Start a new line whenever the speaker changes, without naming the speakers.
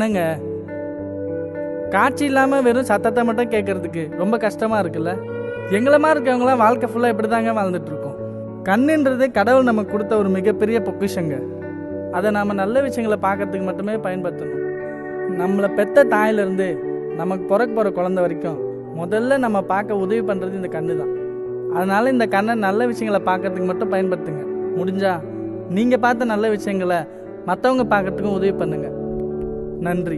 என்னங்க, காட்சி இல்லாமல் வெறும் சத்தத்தை மட்டும் கேட்கறதுக்கு ரொம்ப கஷ்டமாக இருக்குல்ல? எங்களை மாதிரி இருக்கவங்களாம் வாழ்க்கை ஃபுல்லாக இப்படி தாங்க வாழ்ந்துட்டு இருக்கோம். கண்ணுன்றது கடவுள் நமக்கு கொடுத்த ஒரு மிகப்பெரிய பொக்கிஷங்க. அதை நாம் நல்ல விஷயங்களை பார்க்கறதுக்கு மட்டுமே பயன்படுத்தணும். நம்மளை பெத்த தாயிலிருந்து நமக்கு பிறக்க போகிற குழந்தை வரைக்கும் முதல்ல நம்ம பார்க்க உதவி பண்ணுறது இந்த கண்ணு தான். அதனால் இந்த கண்ணை நல்ல விஷயங்களை பார்க்கறதுக்கு மட்டும் பயன்படுத்துங்க. முடிஞ்சா நீங்கள் பார்த்த நல்ல விஷயங்களை மற்றவங்க பார்க்கறதுக்கும் உதவி பண்ணுங்க. நன்றி.